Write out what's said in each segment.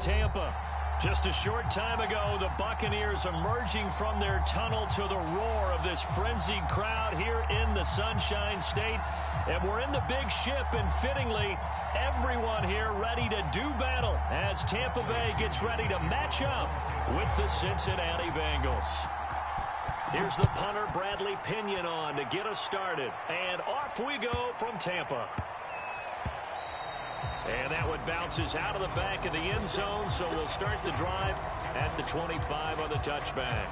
Tampa. Just a short time ago, the Buccaneers emerging from their tunnel to the roar of this frenzied crowd here in the Sunshine State. And we're in the big ship, and fittingly, everyone here ready to do battle as Tampa Bay gets ready to match up with the Cincinnati Bengals. Here's the punter, Bradley Pinion, on to get us started. And off we go from Tampa. And that one bounces out of the back of the end zone, so we'll start the drive at the 25 on the touchback.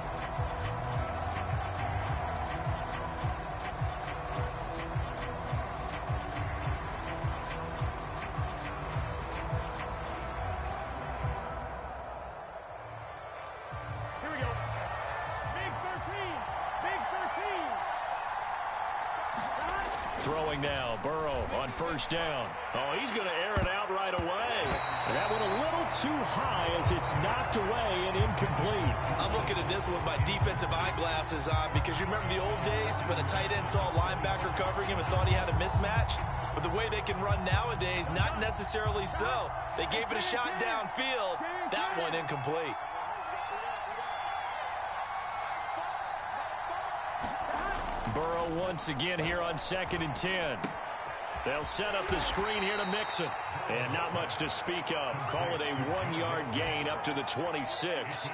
Here we go. Big 13. Big 13. Throwing now, Burrow on first down. Oh, he's going to air it out right away. And that one a little too high as it's knocked away and incomplete. I'm looking at this one with my defensive eyeglasses on because you remember the old days when a tight end saw a linebacker covering him and thought he had a mismatch? But the way they can run nowadays, not necessarily so. They gave it a shot downfield. That one incomplete. Burrow once again here on 2nd and 10. They'll set up the screen here to Mixon. And not much to speak of. Call it a 1-yard gain up to the 26.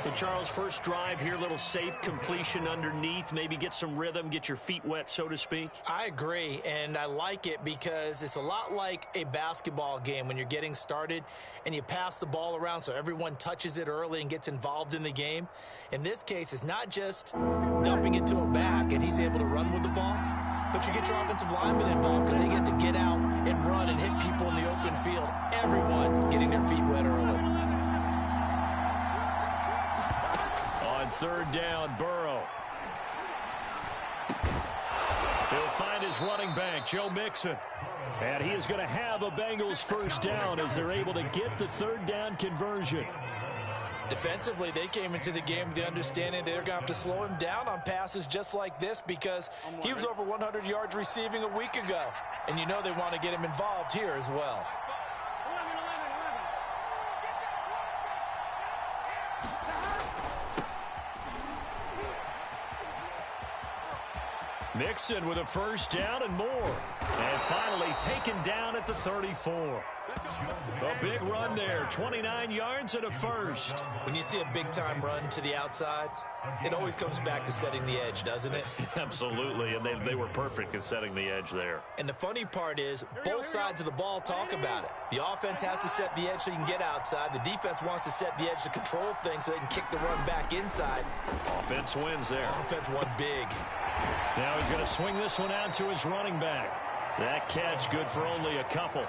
So, Charles, first drive here, little safe completion underneath. Maybe get some rhythm, get your feet wet, so to speak. I agree, and I like it because it's a lot like a basketball game when you're getting started and you pass the ball around so everyone touches it early and gets involved in the game. In this case, it's not just dumping it to a back and he's able to run with the ball, but you get your offensive linemen involved because they get to get out and run and hit people in the open field. Everyone getting their feet wet early. On third down, Burrow. He'll find his running back, Joe Mixon. And he is going to have a Bengals first down as they're able to get the third down conversion. Defensively, they came into the game with the understanding they're going to have to slow him down on passes just like this because he was over 100 yards receiving a week ago. And you know they want to get him involved here as well. Mixon with a first down and more. And finally taken down at the 34. A big run there, 29 yards and a first. When you see a big-time run to the outside, it always comes back to setting the edge, doesn't it? Absolutely, and they were perfect at setting the edge there. And the funny part is, both sides of the ball talk about it. The offense has to set the edge so you can get outside. The defense wants to set the edge to control things so they can kick the run back inside. Offense wins there. Offense won big. Now he's going to swing this one out to his running back. That catch good for only a couple.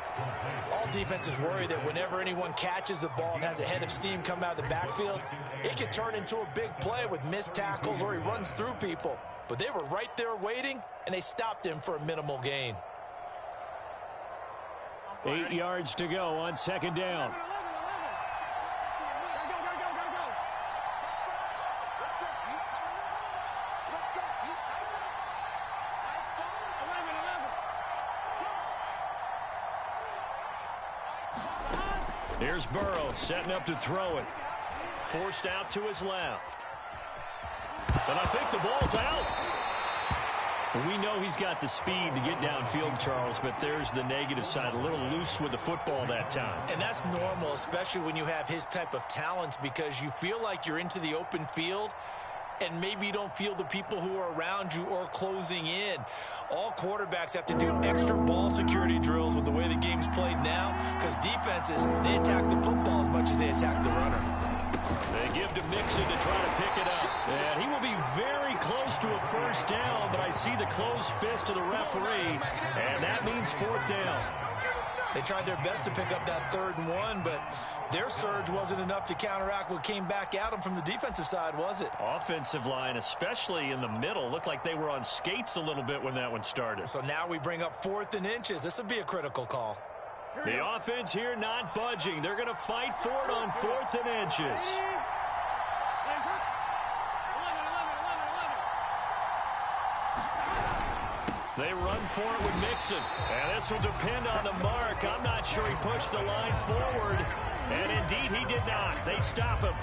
All defenses worry that whenever anyone catches the ball and has a head of steam come out of the backfield, it can turn into a big play with missed tackles or he runs through people. But they were right there waiting, and they stopped him for a minimal gain. 8 yards to go on second down. Here's Burrow setting up to throw it. Forced out to his left. And I think the ball's out. We know he's got the speed to get downfield, Charles, but there's the negative side. A little loose with the football that time. And that's normal, especially when you have his type of talents, because you feel like you're into the open field and maybe you don't feel the people who are around you or closing in. All quarterbacks have to do extra ball security drills with the way the game's played now, because defenses, they attack the football as much as they attack the runner. They give to Mixon to try to pick it up. And he will be very close to a first down, but I see the closed fist of the referee, and that means fourth down. They tried their best to pick up that 3rd and 1, but their surge wasn't enough to counteract what came back at them from the defensive side, was it? Offensive line, especially in the middle, looked like they were on skates a little bit when that one started. So now we bring up 4th and inches. This would be a critical call. The offense here not budging. They're going to fight for it on 4th and inches. They run for it with Mixon. And this will depend on the mark. I'm not sure he pushed the line forward. And did not. They stop him.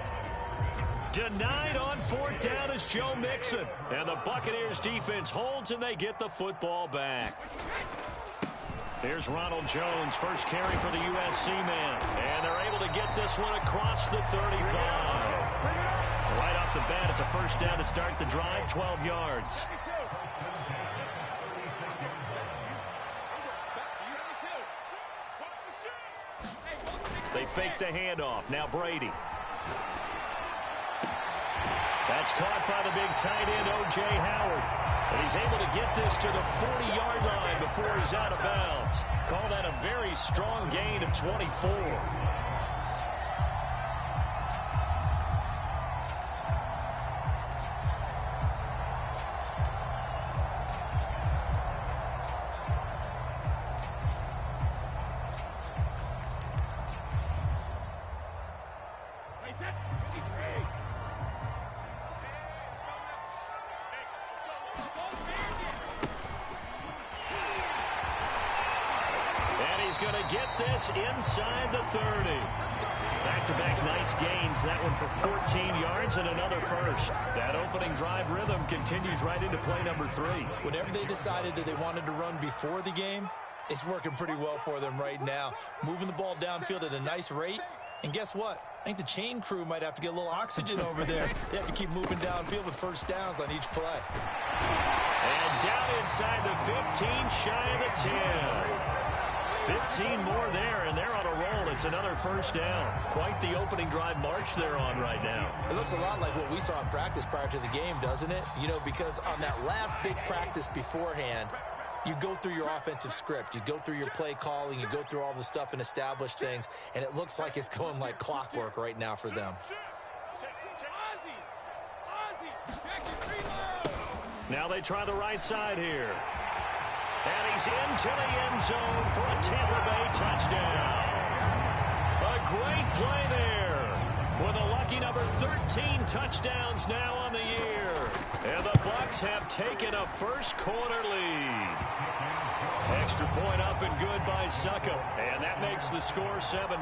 Denied on fourth down is Joe Mixon. And the Buccaneers defense holds and they get the football back. Here's Ronald Jones, first carry for the USC man. And they're able to get this one across the 35. Right off the bat, it's a first down to start the drive, 12 yards. They fake the handoff. Now Brady. That's caught by the big tight end, O.J. Howard. And he's able to get this to the 40-yard line before he's out of bounds. Call that a very strong gain of 24. He's going to get this inside the 30. Back-to-back nice gains. That one for 14 yards and another first. That opening drive rhythm continues right into play number 3. Whenever they decided that they wanted to run before the game, it's working pretty well for them right now. Moving the ball downfield at a nice rate. And guess what? I think the chain crew might have to get a little oxygen over there. They have to keep moving downfield with first downs on each play. And down inside the 15, shy of the 10. 15 more there, and they're on a roll. It's another first down. Quite the opening drive march they're on right now. It looks a lot like what we saw in practice prior to the game, doesn't it? You know, because on that last big practice beforehand, you go through your offensive script. You go through your play calling. You go through all the stuff and establish things, and it looks like it's going like clockwork right now for them. Now they try the right side here. And he's into the end zone for a Tampa Bay touchdown. A great play there with a lucky number 13 touchdowns now on the year. And the Bucs have taken a first quarter lead. Extra point up and good by Succop. And that makes the score 7-0.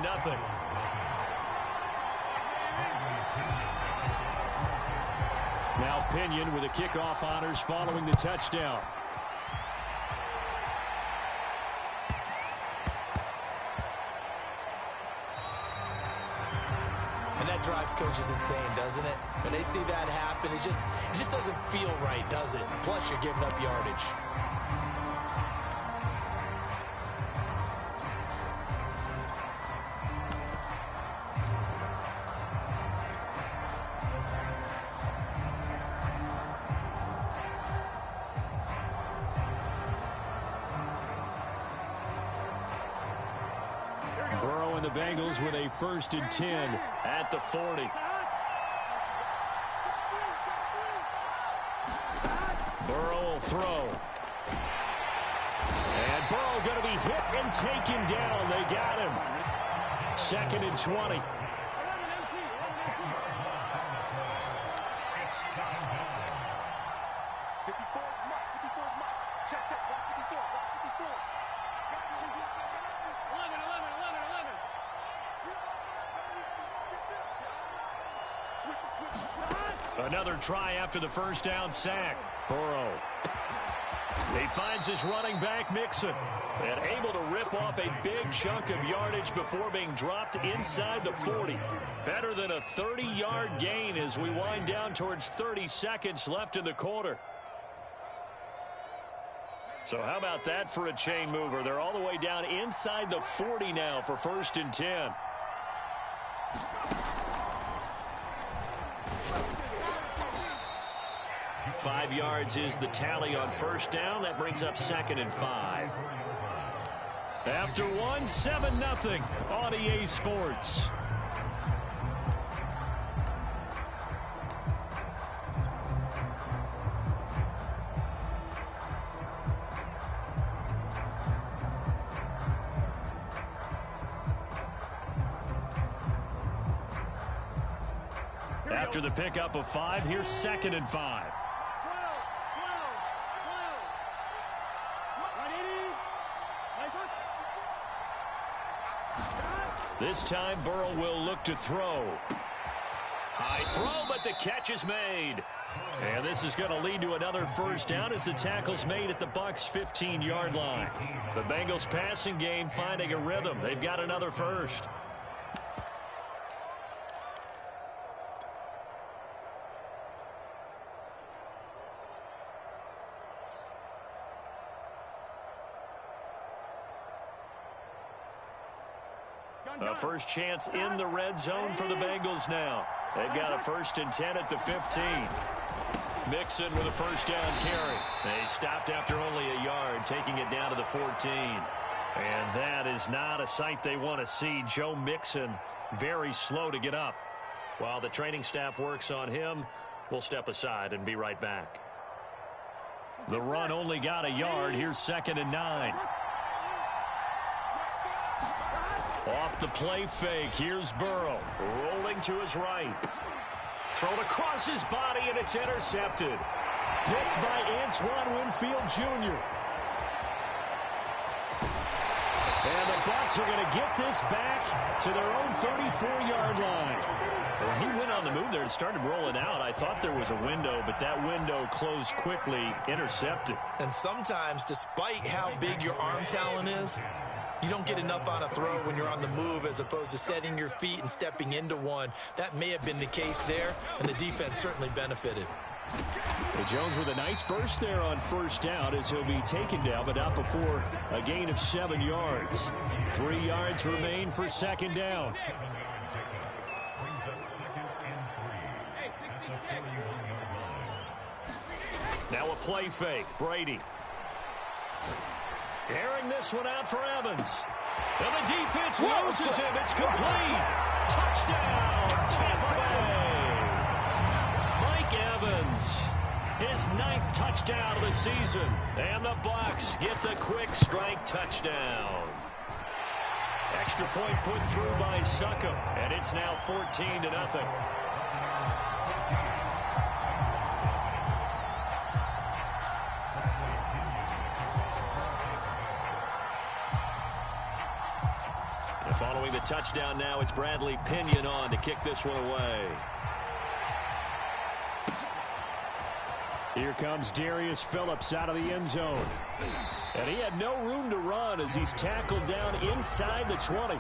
Now Pinion with the kickoff honors following the touchdown. Drives coaches insane, doesn't it? When they see that happen, it just doesn't feel right, does it? Plus, you're giving up yardage. The Bengals with a 1st and 10 at the 40. Burrow will throw. And Burrow going to be hit and taken down. They got him. 2nd and 20. Another try after the first down sack. Burrow. He finds his running back, Mixon, and able to rip off a big chunk of yardage before being dropped inside the 40. Better than a 30-yard gain as we wind down towards 30 seconds left in the quarter. So how about that for a chain mover? They're all the way down inside the 40 now for 1st and 10. Five yards is the tally on first down. That brings up 2nd and 5. After one, 7-0 on EA Sports. After the pickup of 5, here's 2nd and 5. This time Burrow will look to throw. High throw, but the catch is made. And this is going to lead to another first down as the tackle's made at the BUCS 15-yard line. The Bengals passing game finding a rhythm. They've got another first. A first chance in the red zone for the Bengals now. They've got a 1st and 10 at the 15. Mixon with a first down carry. They stopped after only a yard, taking it down to the 14. And that is not a sight they want to see. Joe Mixon very slow to get up. While the training staff works on him, we'll step aside and be right back. The run only got a yard. Here's 2nd and 9. Off the play fake. Here's Burrow. Rolling to his right. Thrown across his body, and it's intercepted. Picked by Antoine Winfield Jr. And the BUCS are going to get this back to their own 34-yard line. When he went on the move there and started rolling out, I thought there was a window, but that window closed quickly, intercepted. And sometimes, despite how big your arm talent is, you don't get enough on a throw when you're on the move as opposed to setting your feet and stepping into one. That may have been the case there, and the defense certainly benefited. Well, Jones with a nice burst there on first down as he'll be taken down, but not before a gain of 7 yards. 3 yards remain for 2nd down. Now a play fake. Brady. Airing this one out for Evans. And the defense loses him. It's complete. Touchdown, Tampa Bay. Mike Evans, his 9th touchdown of the season. And the BUCS get the quick strike touchdown. Extra point put through by Succop. And it's now 14-0. Following the touchdown now, it's Bradley Pinion on to kick this one away. Here comes Darius Phillips out of the end zone. And he had no room to run as he's tackled down inside the 20.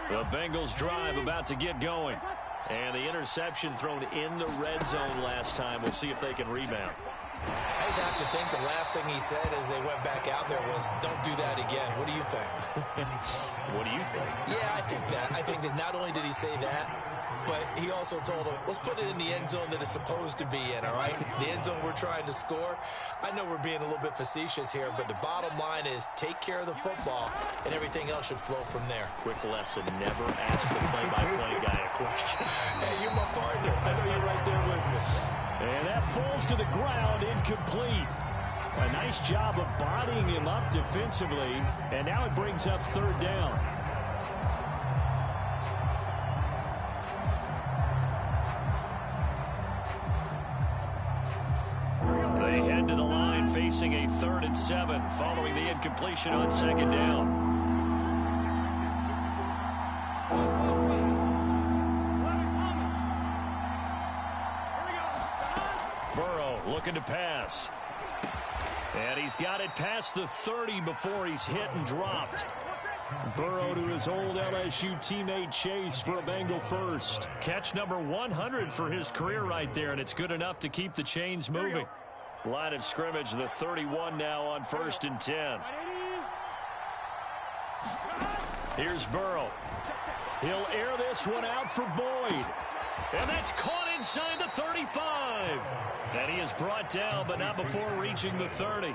The Bengals drive about to get going. And the interception thrown in the red zone last time. We'll see if they can rebound. I just have to think the last thing he said as they went back out there was, don't do that again. What do you think? What do you think? Yeah, I think that. I think that not only did he say that, but he also told him, let's put it in the end zone that it's supposed to be in, all right? The end zone we're trying to score. I know we're being a little bit facetious here, but the bottom line is take care of the football, and everything else should flow from there. Quick lesson, never ask the play-by-play guy a question. Hey, you're my partner. I know you're right there with me. And that falls to the ground, incomplete. A nice job of bodying him up defensively, and now it brings up 3rd down. They head to the line facing a 3rd and 7 following the incompletion on 2nd down. Looking to pass. And he's got it past the 30 before he's hit and dropped. Burrow to his old LSU teammate Chase for a Bengal first. Catch number 100 for his career right there, and it's good enough to keep the chains moving. Line of scrimmage, the 31 now on 1st and 10. Here's Burrow. He'll air this one out for Boyd. And that's caught inside the 35. And he is brought down, but not before reaching the 30.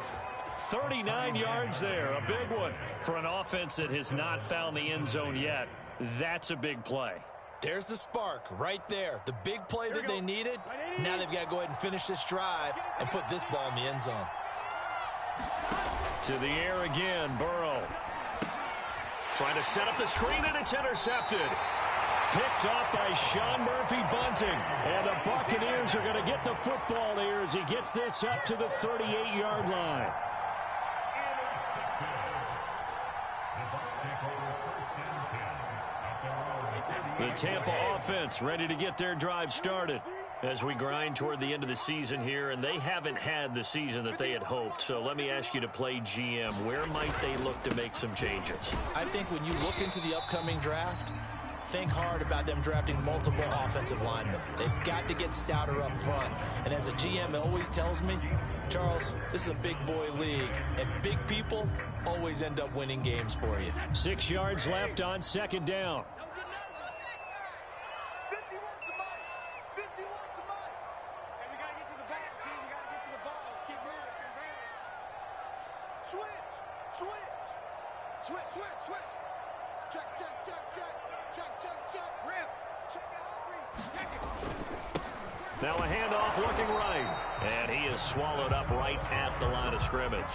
39 yards there, a big one for an offense that has not found the end zone yet. That's a big play. There's the spark right there. The big play that they needed. Now they've got to go ahead and finish this drive and put this ball in the end zone. To the air again, Burrow. Trying to set up the screen, and it's intercepted. picked off by Sean Murphy-Bunting. And the Buccaneers are going to get the football here as he gets this up to the 38-yard line. The Tampa offense ready to get their drive started as we grind toward the end of the season here, and they haven't had the season that they had hoped. So let me ask you to play GM. Where might they look to make some changes? I think when you look into the upcoming draft, think hard about them drafting multiple offensive linemen. They've got to get stouter up front. And as a GM always tells me, Charles, this is a big boy league, and big people always end up winning games for you. 6 yards left on second down. Now a handoff looking right. And he is swallowed up right at the line of scrimmage.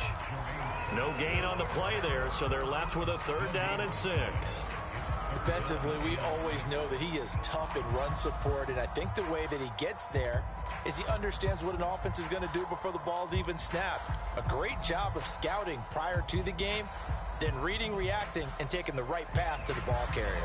No gain on the play there, so they're left with a 3rd down and 6. Defensively, we always know that he is tough in run support, and I think the way that he gets there is he understands what an offense is going to do before the ball's even snapped. A great job of scouting prior to the game, then reading, reacting, and taking the right path to the ball carrier.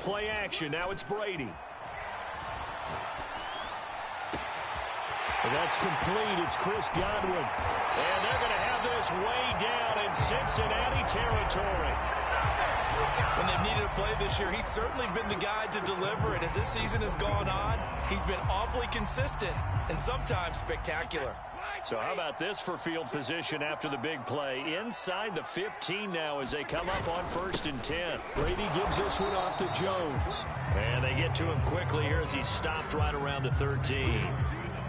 Play action. Now it's Brady. That's complete. It's Chris Godwin. And they're going to have this way down in Cincinnati territory. When they've needed a play this year, he's certainly been the guy to deliver it. As this season has gone on, he's been awfully consistent and sometimes spectacular. So how about this for field position after the big play? Inside the 15 now as they come up on 1st and 10. Brady gives this one off to Jones. And they get to him quickly here as he's stopped right around the 13.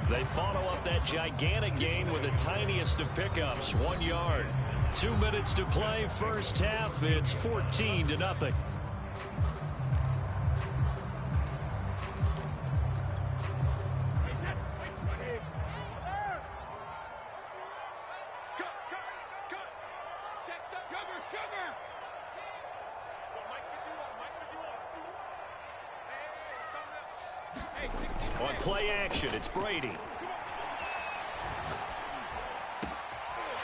They follow up that gigantic gain with the tiniest of pickups, 1 yard. 2 minutes to play, first half. It's 14-0. On play action, it's Brady.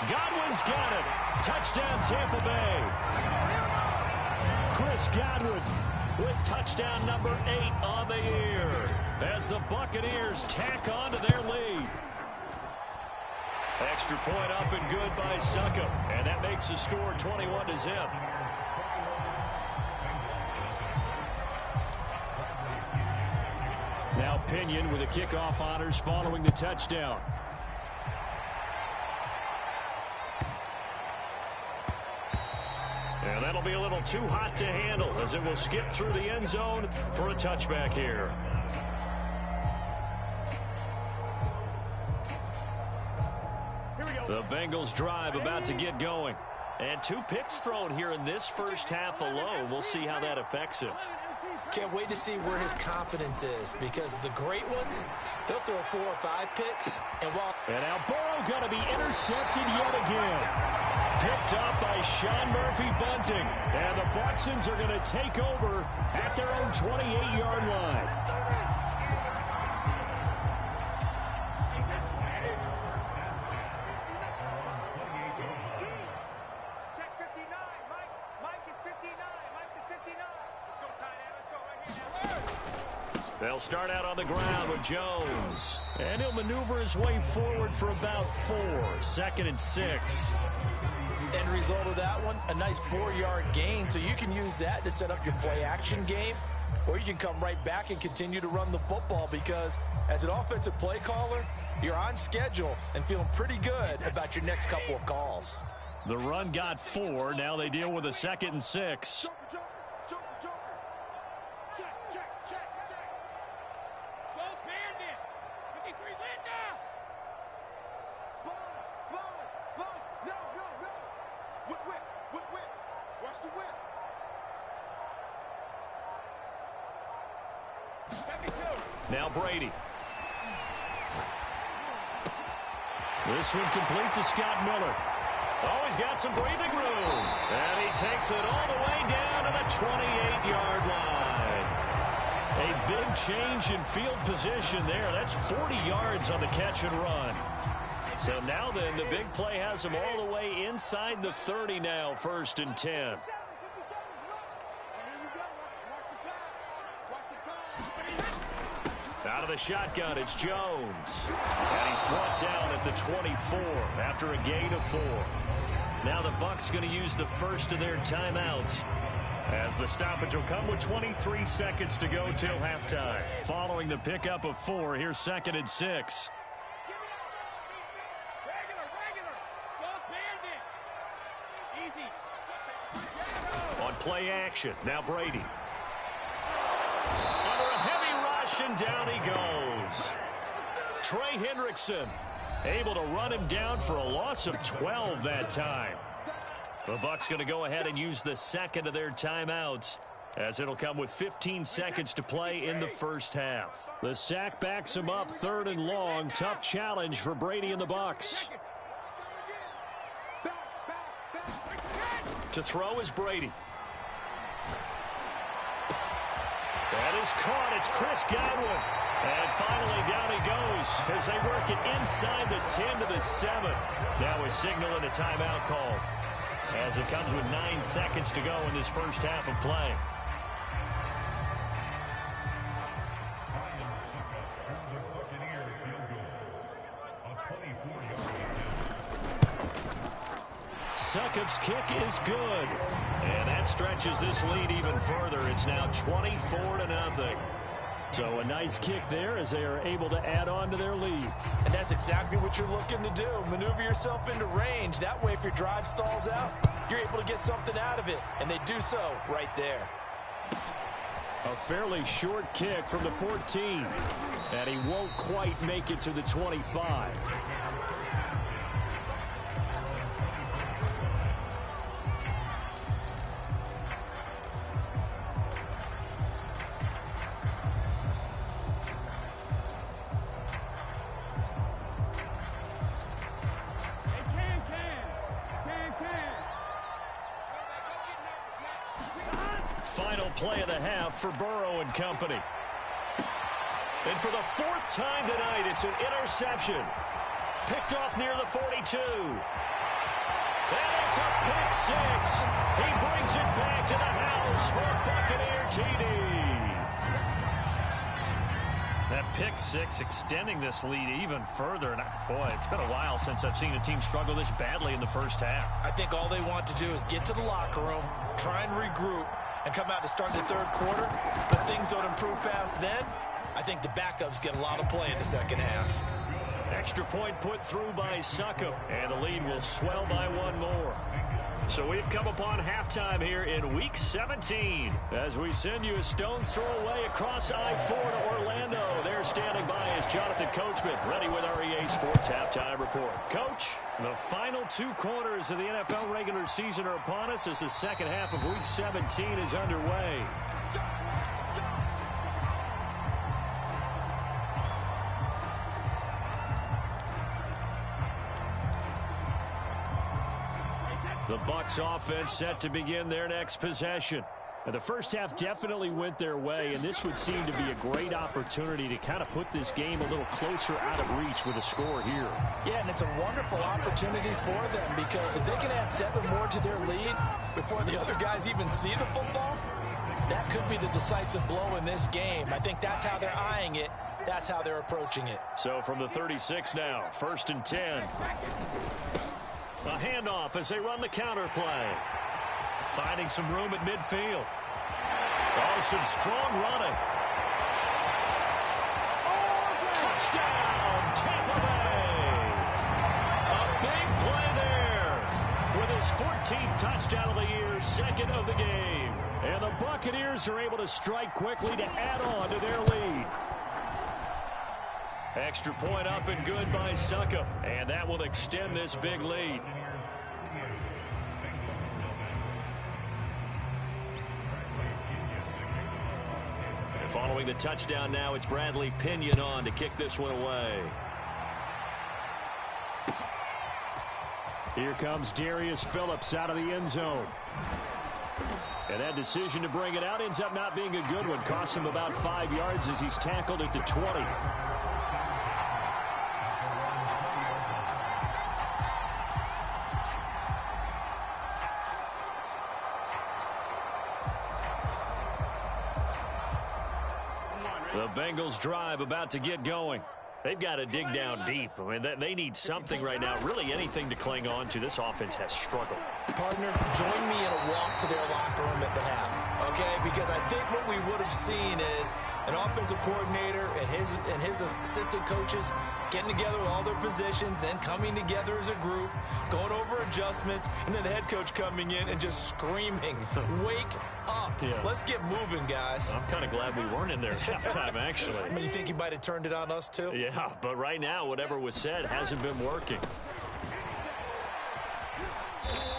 Godwin's got it. Touchdown, Tampa Bay. Chris Godwin with touchdown number 8 on the year as the Buccaneers tack on to their lead. Extra point up and good by Succop, and that makes the score 21-0. Now Pinion with the kickoff honors following the touchdown. And that'll be a little too hot to handle as it will skip through the end zone for a touchback here. The Bengals drive about to get going. And 2 picks thrown here in this first half alone. We'll see how that affects him. Can't wait to see where his confidence is, because the great ones, they'll throw 4 or 5 picks. And now Burrow going to be intercepted yet again. Picked up by Sean Murphy-Bunting. And the Bucsons are going to take over at their own 28-yard line. They'll start out on the ground with Jones. And he'll maneuver his way forward for about 4. 2nd and 6. End result of that one, a nice 4-yard gain. So you can use that to set up your play-action game, or you can come right back and continue to run the football, because as an offensive play caller, you're on schedule and feeling pretty good about your next couple of calls. The run got 4. Now they deal with a 2nd and 6. Whip, whip, whip, whip. Watch the whip. Now Brady. This one complete to Scott Miller. Oh, he's got some breathing room. And he takes it all the way down to the 28-yard line. A big change in field position there. That's 40 yards on the catch and run. So now then, the big play has him all the way inside the 30 now, 1st and 10. Out of the shotgun, it's Jones. And he's brought down at the 24 after a gain of 4. Now the Bucs going to use the first of their timeouts, as the stoppage will come with 23 seconds to go till halftime. Following the pickup of 4, here's 2nd and 6. On play action, now Brady. Under a heavy rush, and down he goes. Trey Hendrickson able to run him down for a loss of 12 that time. The Bucs going to go ahead and use the second of their timeouts, as it'll come with 15 seconds to play in the first half. The sack backs him up, 3rd and long. Tough challenge for Brady and the Bucs. To throw is Brady. That is caught. It's Chris Godwin. And finally down he goes as they work it inside the 10 to the 7. Now a signal and a timeout call, as it comes with 9 seconds to go in this first half of play. Succop's kick is good. And that stretches this lead even further. It's now 24-0. So a nice kick there as they are able to add on to their lead. And that's exactly what you're looking to do. Maneuver yourself into range. That way, if your drive stalls out, you're able to get something out of it. And they do so right there. A fairly short kick from the 14. And he won't quite make it to the 25. Final play of the half for Burrow and company. And for the 4th time tonight, it's an interception. Picked off near the 42. And it's a pick 6. He brings it back to the house for a Buccaneer TD. That pick 6 extending this lead even further. And boy, it's been a while since I've seen a team struggle this badly in the first half. I think all they want to do is get to the locker room, try and regroup, and come out to start the 3rd quarter. But things don't improve fast then. I think the backups get a lot of play in the second half. Extra point put through by Succop, and the lead will swell by 1 more. So we've come upon halftime here in Week 17 as we send you a stone's throw away across I-4 to Orlando. There standing by is Jonathan Coachman, ready with our EA Sports Halftime Report. Coach, the final 2 quarters of the NFL regular season are upon us as the second half of Week 17 is underway. The Bucs offense set to begin their next possession. And the first half definitely went their way, and this would seem to be a great opportunity to kind of put this game a little closer out of reach with a score here. Yeah, and it's a wonderful opportunity for them, because if they can add 7 more to their lead before the other guys even see the football, that could be the decisive blow in this game. I think that's how they're eyeing it. That's how they're approaching it. So from the 36 now, 1st and 10. A handoff as they run the counter play. Finding some room at midfield. Oh, some strong running. Touchdown, Tampa Bay. A big play there with his 14th touchdown of the year, 2nd of the game. And the Buccaneers are able to strike quickly to add on to their lead. Extra point up and good by Succop, and that will extend this big lead. Following the touchdown now, it's Bradley Pinion on to kick this one away. Here comes Darius Phillips out of the end zone. And that decision to bring it out ends up not being a good one. Costs him about 5 yards as he's tackled at the 20. The Bengals drive about to get going. They've got to dig down deep. I mean, they need something right now, really anything to cling on to. This offense has struggled. Partner, join me in a walk to their locker room at the half, okay? Because I think what we would have seen is an offensive coordinator and his assistant coaches getting together with all their positions, then coming together as a group, going over adjustments, and then the head coach coming in and just screaming, wake up. Yeah. Let's get moving, guys. I'm kind of glad we weren't in there at halftime, actually. I mean, you think he might have turned it on us, too? Yeah, but right now, whatever was said hasn't been working.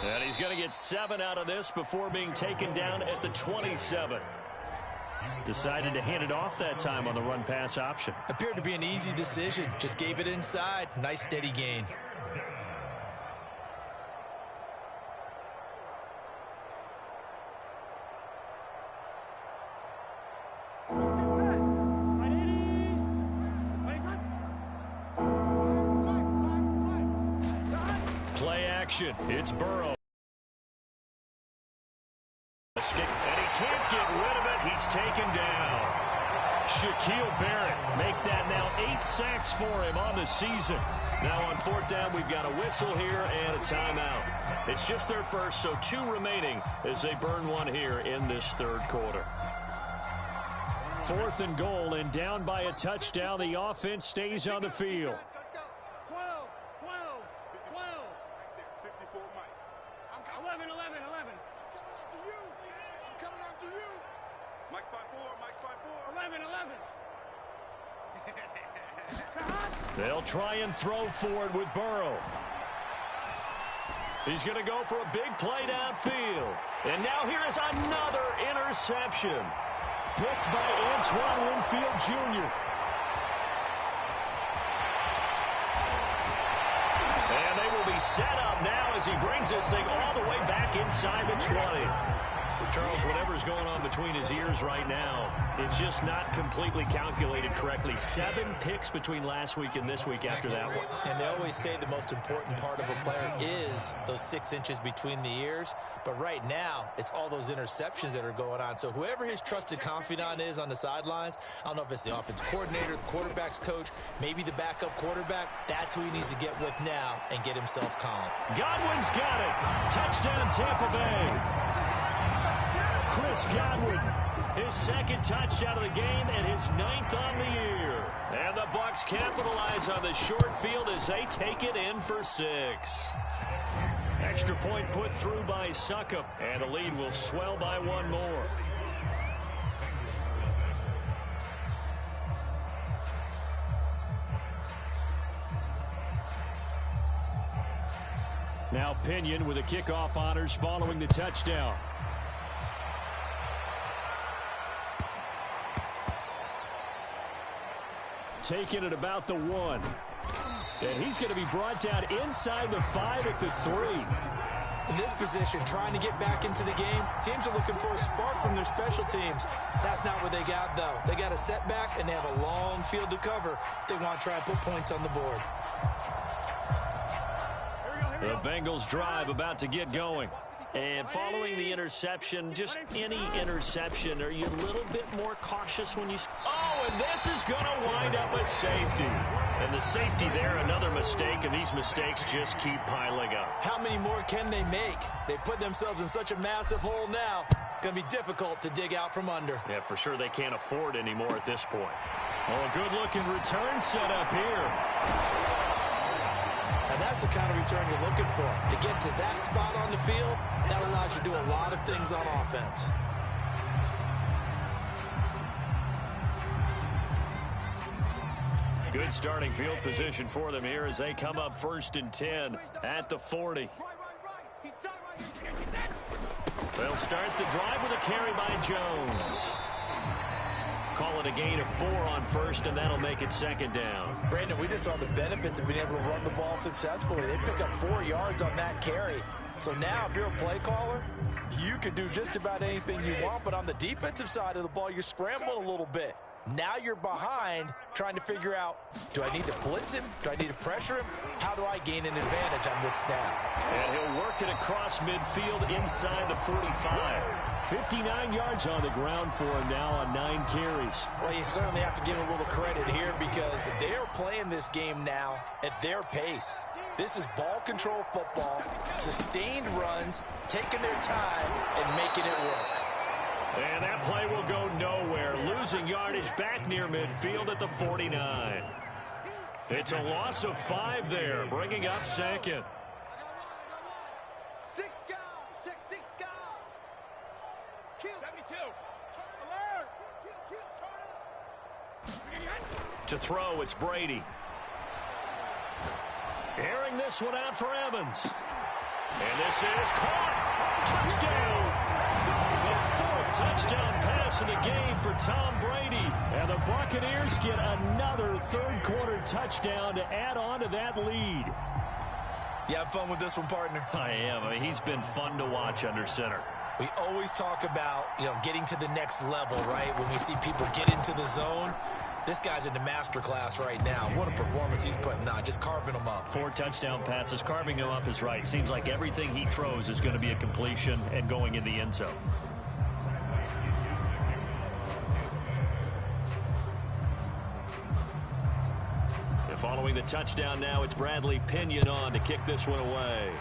And he's going to get 7 out of this before being taken down at the 27. Decided to hand it off that time on the run-pass option. Appeared to be an easy decision. Just gave it inside. Nice, steady gain. Play action. It's Burrow. And he can't get rid of it. He's taken down. Shaquille Barrett make that now 8 sacks for him on the season. Now on 4th down, we've got a whistle here and a timeout. It's just their first, so 2 remaining as they burn one here in this 3rd quarter. 4th and goal, and down by a touchdown. The offense stays on the field. 12, 11, 11, 11. I'm coming after you. Mike 5-4, 11, 11. They'll try and throw forward with Burrow. He's going to go for a big play downfield. And now here is another interception. Picked by Antoine Winfield Jr. And they will be set up now as he brings this thing all the way back inside the 20. Charles, whatever's going on between his ears right now, it's just not completely calculated correctly. 7 picks between last week and this week after that one. And they always say the most important part of a player is those 6 inches between the ears. But right now, it's all those interceptions that are going on. So whoever his trusted confidant is on the sidelines, I don't know if it's the offensive coordinator, the quarterback's coach, maybe the backup quarterback, that's who he needs to get with now and get himself calm. Godwin's got it. Touchdown, Tampa Bay. Chris Godwin, his 2nd touchdown of the game and his 9th on the year. And the Bucs capitalize on the short field as they take it in for 6. Extra point put through by Succop, and the lead will swell by 1 more. Now Pinion with the kickoff honors following the touchdown. Taken at about the 1. And he's going to be brought down inside the 5 at the 3. In this position, trying to get back into the game, teams are looking for a spark from their special teams. That's not what they got, though. They got a setback, and they have a long field to cover if they want to try and put points on the board. The Bengals drive about to get going. And following the interception, just any interception, are you a little bit more cautious when you... Oh, and this is going to wind up a safety. And the safety there, another mistake, and these mistakes just keep piling up. How many more can they make? They put themselves in such a massive hole now. Going to be difficult to dig out from under. Yeah, for sure they can't afford any more at this point. Oh, a good-looking return set up here. And that's the kind of return you're looking for. To get to that spot on the field, that allows you to do a lot of things on offense. Good starting field position for them here as they come up 1st and 10 at the 40. They'll start the drive with a carry by Jones. Call and a gain of 4 on first, and that'll make it second down. Brandon, we just saw the benefits of being able to run the ball successfully. They pick up 4 yards on that carry. So now if you're a play caller, you can do just about anything you want, but on the defensive side of the ball, you're scrambling a little bit. Now you're behind trying to figure out, do I need to blitz him? Do I need to pressure him? How do I gain an advantage on this snap? And he'll work it across midfield inside the 45. 59 yards on the ground for him now on 9 carries. Well, you certainly have to give a little credit here because they are playing this game now at their pace. This is ball control football, sustained runs, taking their time, and making it work. And that play will go nowhere, losing yardage back near midfield at the 49. It's a loss of 5 there, bringing up second. 6 guard. Check 6 guard. Kill. 72. Turn alert. Kill. Turn up. To throw, it's Brady. Airing this one out for Evans. And this is caught. Touchdown. The 4th touchdown pass in the game for Tom Brady. And the Buccaneers get another third-quarter touchdown to add on to that lead. You have fun with this one, partner? I am. I mean, he's been fun to watch under center. We always talk about, getting to the next level, right? When we see people get into the zone, this guy's in the master class right now. What a performance he's putting on, just carving them up. 4 touchdown passes, carving them up is right. Seems like everything he throws is going to be a completion and going in the end zone. And following the touchdown now, it's Bradley Pinion on to kick this one away.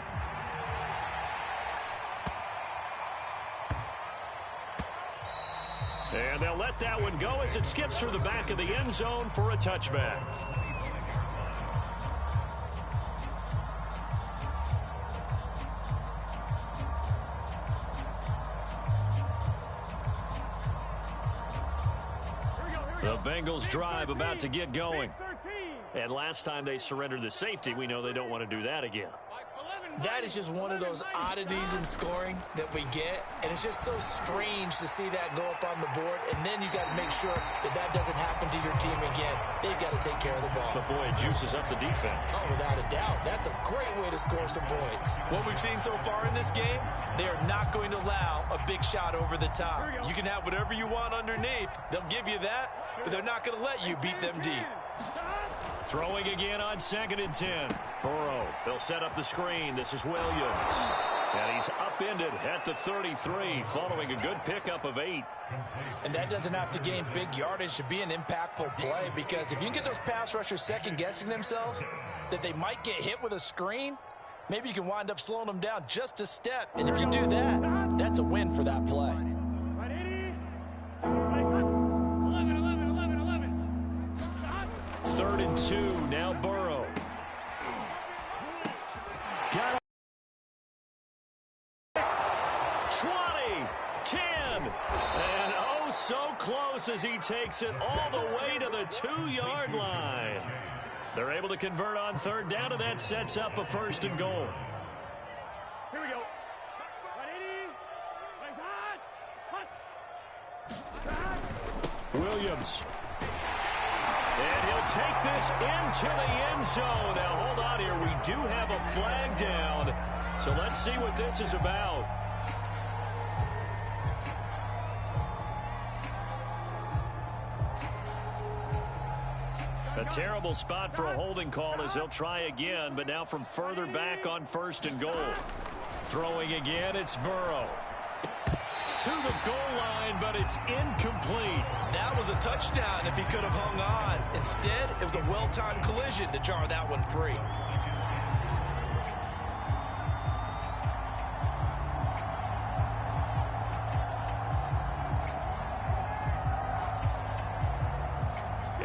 And they'll let that one go as it skips through the back of the end zone for a touchback. The Bengals drive about to get going. And last time they surrendered the safety, we know they don't want to do that again. That is just one of those oddities in scoring that we get, and it's just so strange to see that go up on the board, and then you got to make sure that that doesn't happen to your team again. They've got to take care of the ball. But boy, it juices up the defense. Oh, without a doubt. That's a great way to score some points. What we've seen so far in this game, they are not going to allow a big shot over the top. You can have whatever you want underneath. They'll give you that, but they're not going to let you beat them deep. Throwing again on 2nd and 10. Burrow, they'll set up the screen. This is Williams. And he's upended at the 33, following a good pickup of 8. And that doesn't have to gain big yardage to be an impactful play, because if you can get those pass rushers second-guessing themselves, that they might get hit with a screen, maybe you can wind up slowing them down just a step. And if you do that, that's a win for that play. 3rd and 2, now Burrow. Got it. 20, 10, and oh so close as he takes it all the way to the 2-yard line. They're able to convert on 3rd down, and that sets up a 1st and goal. Here we go. Williams. And he'll take this into the end zone. Now, hold on here. We do have a flag down. So let's see what this is about. A terrible spot for a holding call as they'll try again, but now from further back on 1st and goal. Throwing again, it's Burrow. To the goal line, but it's incomplete. That was a touchdown if he could have hung on. Instead, it was a well-timed collision to jar that one free.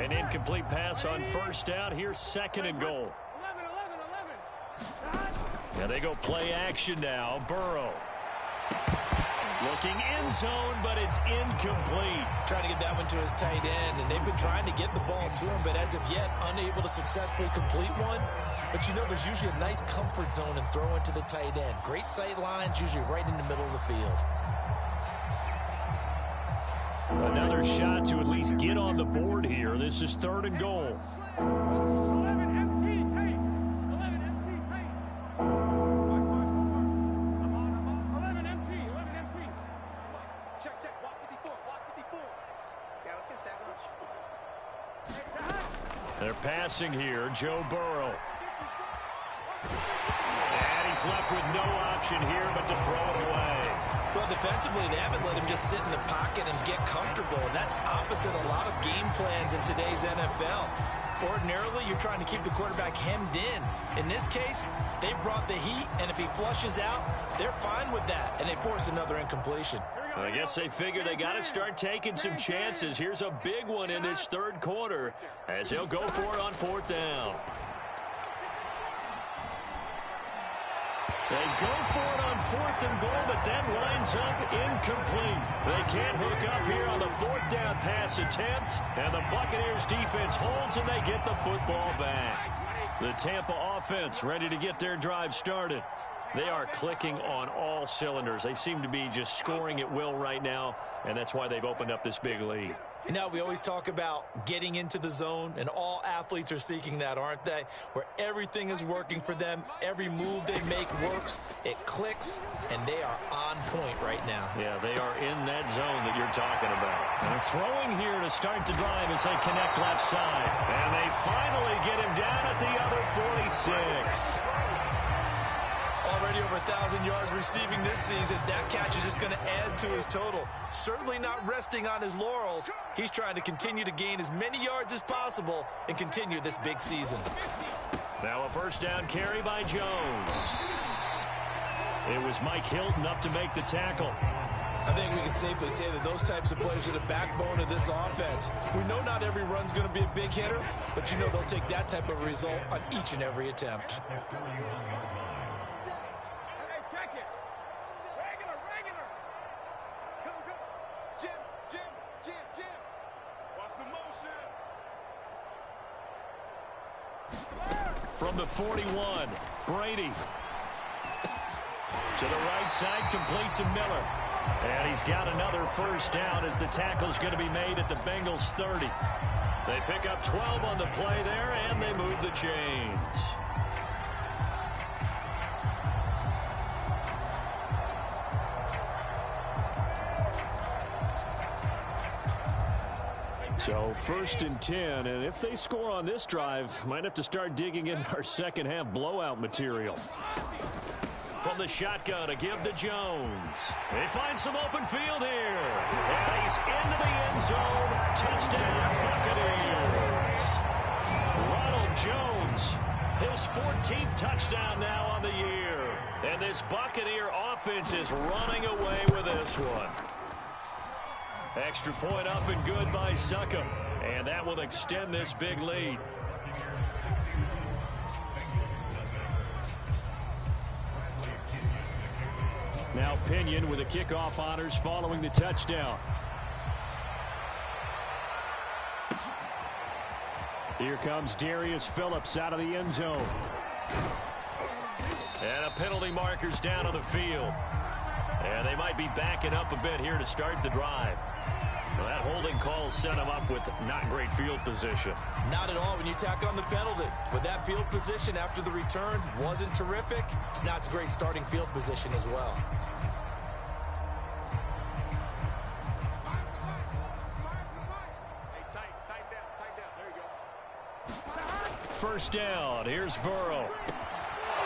An incomplete pass on 1st down. Here's 2nd and goal. 11. Now they go play action now. Burrow. Looking end zone, but it's incomplete. Trying to get that one to his tight end, and they've been trying to get the ball to him, but as of yet, unable to successfully complete one. But there's usually a nice comfort zone and throw into the tight end. Great sight lines, usually right in the middle of the field. Another shot to at least get on the board here. This is 3rd and goal. 11 MT, tape. 11 MT, tape. I'm on. 11 MT, 11 MT. Check, check. Watch 54. Watch 54. Yeah, let's get a sack lunch. They're passing here. Joe Burrow. And he's left with no option here but to throw it away. Well, defensively, they haven't let him just sit in the pocket and get comfortable, and that's opposite a lot of game plans in today's NFL. Ordinarily, you're trying to keep the quarterback hemmed in. In this case, they brought the heat, and if he flushes out, they're fine with that, and they force another incompletion. I guess they figure they got to start taking some chances. Here's a big one in this 3rd quarter as he'll go for it on 4th down. They go for it on 4th and goal, but that winds up incomplete. They can't hook up here on the 4th down pass attempt, and the Buccaneers defense holds and they get the football back. The Tampa offense ready to get their drive started. They are clicking on all cylinders. They seem to be just scoring at will right now, and that's why they've opened up this big lead. Now, we always talk about getting into the zone, and all athletes are seeking that, aren't they? Where everything is working for them, every move they make works, it clicks, and they are on point right now. Yeah, they are in that zone that you're talking about. And they're throwing here to start the drive as they connect left side. And they finally get him down at the other 46. Already over 1,000 yards receiving this season. That catch is just going to add to his total. Certainly not resting on his laurels. He's trying to continue to gain as many yards as possible and continue this big season. Now a 1st down carry by Jones. It was Mike Hilton up to make the tackle. I think we can safely say that those types of players are the backbone of this offense. We know not every run's going to be a big hitter, but you know they'll take that type of result on each and every attempt. From the 41, Brady. To the right side, complete to Miller. And he's got another 1st down as the tackle's going to be made at the Bengals 30. They pick up 12 on the play there, and they move the chains. So 1st and 10, and if they score on this drive, might have to start digging in our second half blowout material. From the shotgun, a give to Jones. They find some open field here. And he's into the end zone. Touchdown, Buccaneers. Ronald Jones, his 14th touchdown now on the year. And this Buccaneer offense is running away with this one. Extra point up and good by Succop. And that will extend this big lead. Now Pinion with the kickoff honors following the touchdown. Here comes Darius Phillips out of the end zone. And a penalty marker's down on the field. And they might be backing up a bit here to start the drive. Well, that holding call set him up with not great field position. Not at all when you tack on the penalty. But that field position after the return wasn't terrific. It's not a great starting field position as well. First down. Here's Burrow.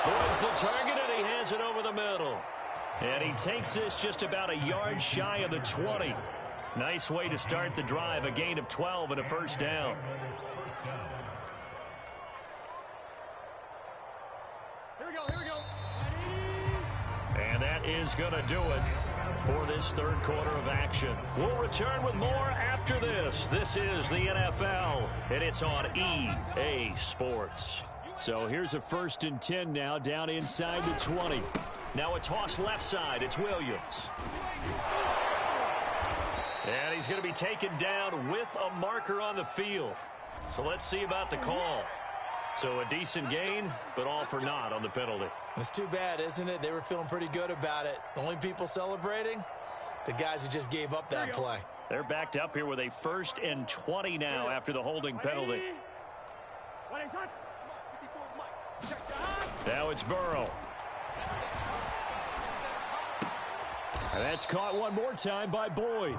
Wants the target, and he has it over the middle. And he takes this just about a yard shy of the 20. Nice way to start the drive. A gain of 12 and a 1st down. Here we go, here we go. And that is going to do it for this 3rd quarter of action. We'll return with more after this. This is the NFL, and it's on EA Sports. So here's a 1st and 10 now, down inside the 20. Now a toss left side. It's Williams. And he's going to be taken down with a marker on the field. So let's see about the call. So a decent gain, but all for naught on the penalty. It's too bad, isn't it? They were feeling pretty good about it. The only people celebrating, the guys who just gave up that play. They're backed up here with a 1st and 20 now after the holding penalty. Now it's Burrow. And that's caught one more time by Boyd.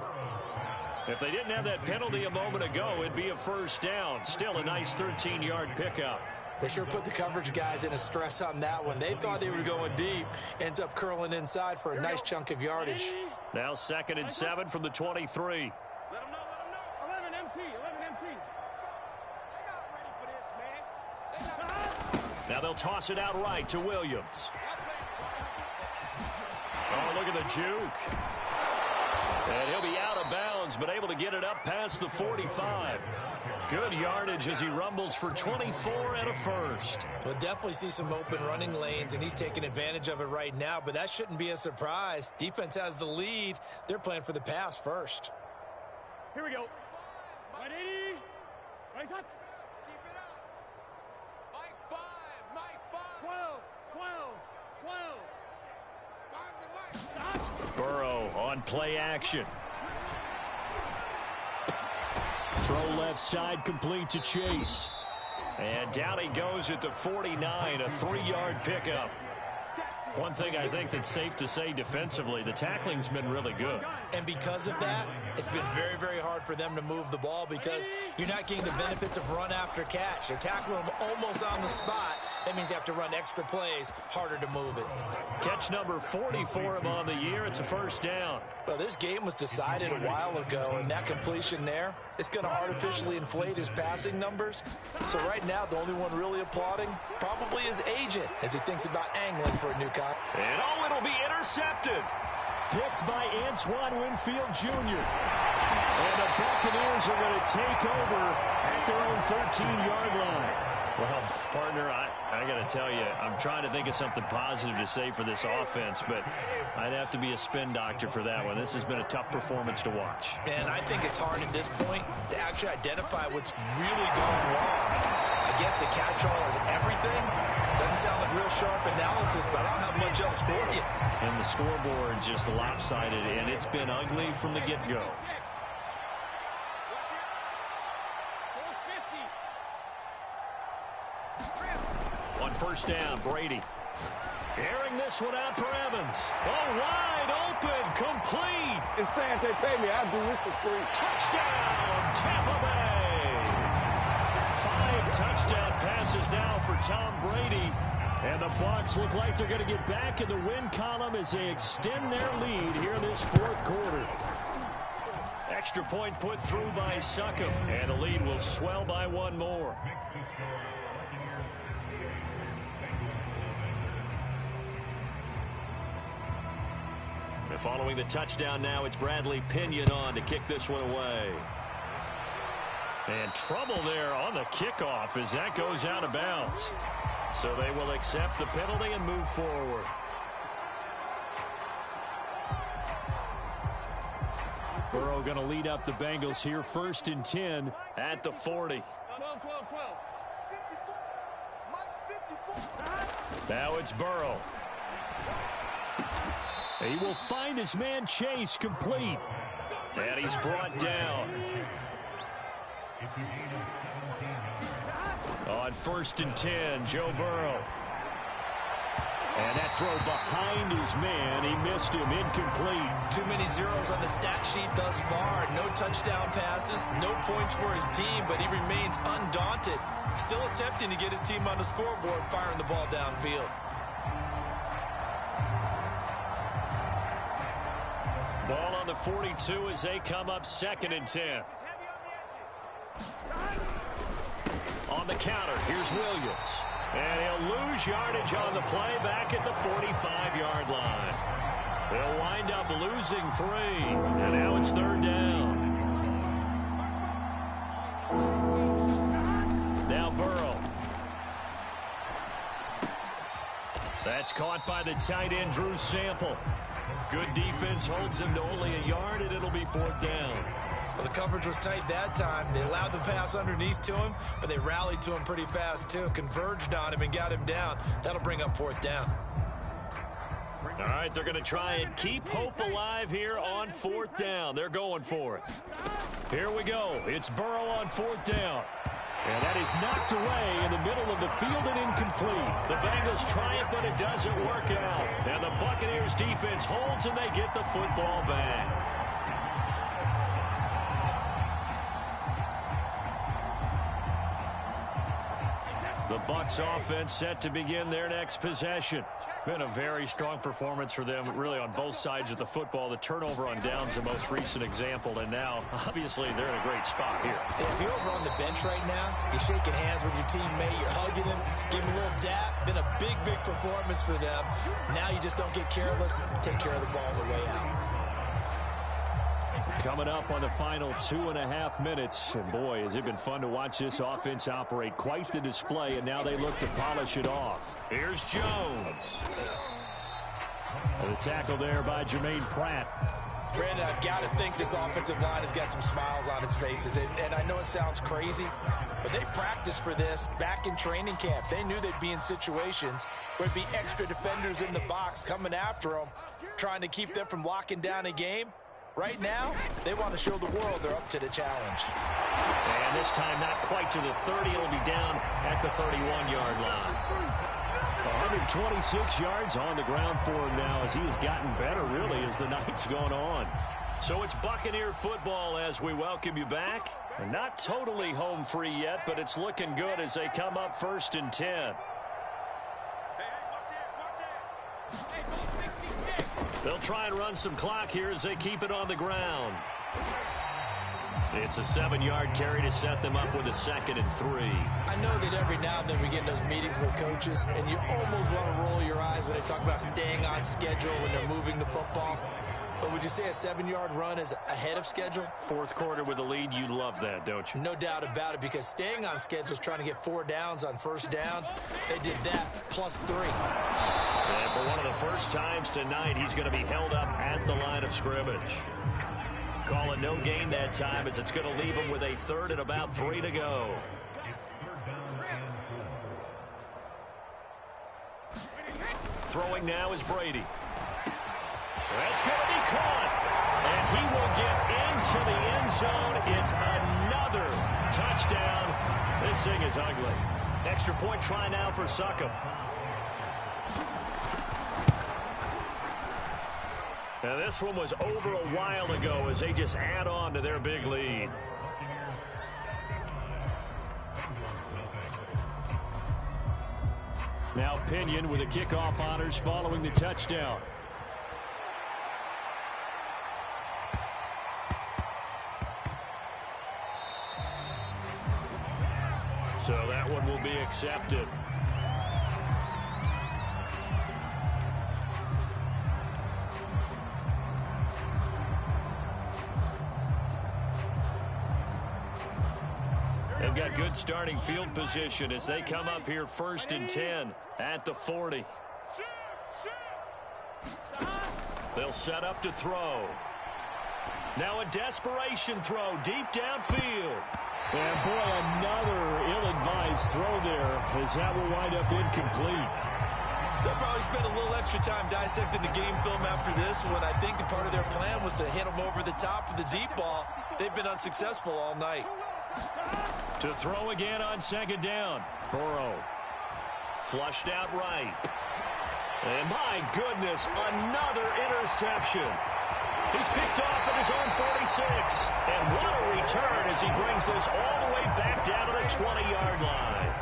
If they didn't have that penalty a moment ago, it'd be a 1st down. Still a nice 13-yard pickup. They sure put the coverage guys in a stress on that one. They thought they were going deep. Ends up curling inside for a nice chunk of yardage. Now 2nd and 7 from the 23. Let them know, let them know. 11 MT, 11 MT. They not ready for this, man. Now they'll toss it out right to Williams. Oh, look at the juke. And he'll be out of bounds, but able to get it up past the 45. Good yardage as he rumbles for 24 and a 1st. We'll definitely see some open running lanes, and he's taking advantage of it right now, but that shouldn't be a surprise. Defense has the lead. They're playing for the pass first. Here we go. 180. Right up. Keep it up. Mike 5. Mike 5. 12. 12. 12. 5 to Mike. Stop. Burrow on play action. Throw left side complete to Chase. And down he goes at the 49, a 3-yard pickup. One thing I think that's safe to say defensively, the tackling's been really good. And because of that, it's been very, very hard for them to move the ball because you're not getting the benefits of run after catch. They're tackling them almost on the spot. That means you have to run extra plays, harder to move it. Catch number 40 for him on the year. It's a 1st down. Well, this game was decided a while ago, and that completion there, it's going to artificially inflate his passing numbers. So right now, the only one really applauding probably his agent as he thinks about angling for a new contract. And oh, it'll be intercepted. Picked by Antoine Winfield Jr. And the Buccaneers are going to take over at their own 13-yard line. Well, partner, I got to tell you, I'm trying to think of something positive to say for this offense, but I'd have to be a spin doctor for that one. This has been a tough performance to watch. And I think it's hard at this point to actually identify what's really gone wrong. I guess the catch-all is everything. Doesn't sound like real sharp analysis, but I don't have much else for you. And the scoreboard just lopsided, and it's been ugly from the get-go. On 1st down, Brady. Airing this one out for Evans. Oh, wide open, complete. It's saying they pay me. I'll do this for free. Touchdown, Tampa Bay. 5 touchdown passes now for Tom Brady. And the Bucs look like they're going to get back in the win column as they extend their lead here in this 4th quarter. Extra point put through by Succop. And the lead will swell by 1 more. And following the touchdown now, it's Bradley Pinion on to kick this one away. And trouble there on the kickoff as that goes out of bounds. So they will accept the penalty and move forward. Burrow going to lead up the Bengals here, 1st and 10 at the 40. 12, 12, 12. 54. Now it's Burrow. He will find his man Chase complete. And he's brought down. On 1st and 10, Joe Burrow. And that throw behind his man. He missed him, incomplete. Too many zeros on the stat sheet thus far. No touchdown passes, no points for his team, but he remains undaunted. Still attempting to get his team on the scoreboard, firing the ball downfield. Ball on the 42 as they come up 2nd and 10. On the counter, here's Williams. And he'll lose yardage on the play back at the 45-yard line. They'll wind up losing 3. And now it's 3rd down. Now Burrow. That's caught by the tight end, Drew Sample. Good defense holds him to only a yard, and it'll be 4th down. Well, the coverage was tight that time. They allowed the pass underneath to him, but they rallied to him pretty fast, too. Converged on him and got him down. That'll bring up 4th down. All right, they're going to try and keep hope alive here on 4th down. They're going for it. Here we go. It's Burrow on 4th down. And that is knocked away in the middle of the field and incomplete. The Bengals try it, but it doesn't work out. And the Buccaneers defense holds, and they get the football back. The Bucs offense set to begin their next possession. Been a very strong performance for them, really, on both sides of the football. The turnover on downs, the most recent example, and now, obviously, they're in a great spot here. If you're over on the bench right now, you're shaking hands with your teammate, you're hugging him, giving him a little dap. Been a big, big performance for them. Now you just don't get careless. Take care of the ball on the way out. Coming up on the final 2.5 minutes. And boy, has it been fun to watch this offense operate. Quite the display, and now they look to polish it off. Here's Jones. And the tackle there by Jermaine Pratt. Brandon, I've got to think this offensive line has got some smiles on its faces. And I know it sounds crazy, but they practiced for this back in training camp. They knew they'd be in situations where it'd be extra defenders in the box coming after them, trying to keep them from locking down a game. Right now, they want to show the world they're up to the challenge. And this time not quite to the 30. It'll be down at the 31-yard line. 126 yards on the ground for him now as he has gotten better, really, as the night's gone on. So it's Buccaneer football as we welcome you back. And not totally home free yet, but it's looking good as they come up 1st and 10. They'll try and run some clock here as they keep it on the ground. It's a 7-yard carry to set them up with a 2nd and 3. I know that every now and then we get in those meetings with coaches, and you almost want to roll your eyes when they talk about staying on schedule when they're moving the football. But would you say a 7-yard run is ahead of schedule? 4th quarter with a lead, you love that, don't you? No doubt about it, because staying on schedule is trying to get 4 downs on 1st down. They did that plus 3. And for one of the first times tonight, he's going to be held up at the line of scrimmage. Call it no gain that time as it's going to leave him with a 3rd and about 3 to go. Throwing now is Brady. That's going to be caught. And he will get into the end zone. It's another touchdown. This thing is ugly. Extra point try now for Succop. Now this one was over a while ago as they just add on to their big lead. Now Pinion with the kickoff honors following the touchdown. So that one will be accepted. They've got good starting field position as they come up here 1st and 10 at the 40. They'll set up to throw. Now a desperation throw deep downfield. And boy, another ill-advised throw there as that will wind up incomplete. They'll probably spend a little extra time dissecting the game film after this one. I think the part of their plan was to hit them over the top of the deep ball. They've been unsuccessful all night. To throw again on 2nd down. Burrow. Flushed out right. And my goodness, another interception. He's picked off at his own 46. And what a return as he brings this all the way back down to the 20-yard line.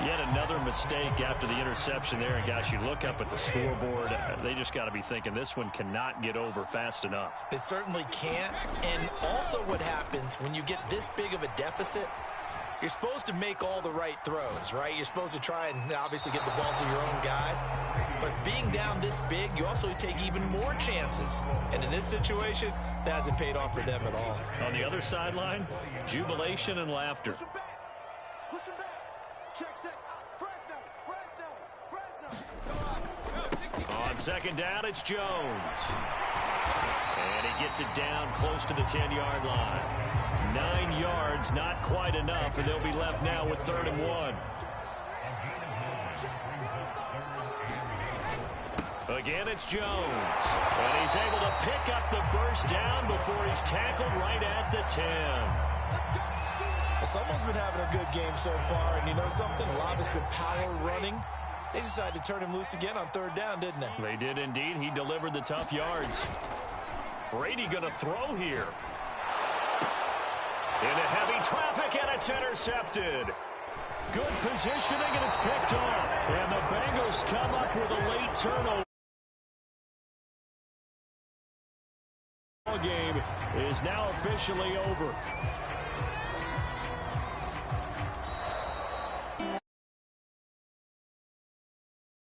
Yet another mistake after the interception there. And gosh, you look up at the scoreboard, they just got to be thinking this one cannot get over fast enough. It certainly can't. And also what happens when you get this big of a deficit, you're supposed to make all the right throws, right? You're supposed to try and obviously get the ball to your own guys. But being down this big, you also take even more chances. And in this situation, that hasn't paid off for them at all. On the other sideline, jubilation and laughter. Push him back. Check. Fresno. On 2nd down, it's Jones. And he gets it down close to the 10-yard line. 9 yards, not quite enough, and they'll be left now with 3rd and 1. Again, it's Jones. And he's able to pick up the first down before he's tackled right at the 10. Well, someone's been having a good game so far, and you know something? A lot has been power running. They decided to turn him loose again on third down, didn't they? They did indeed. He delivered the tough yards. Brady going to throw here. Into heavy traffic, and it's intercepted. Good positioning, and it's picked off. And the Bengals come up with a late turnover. The game is now officially over.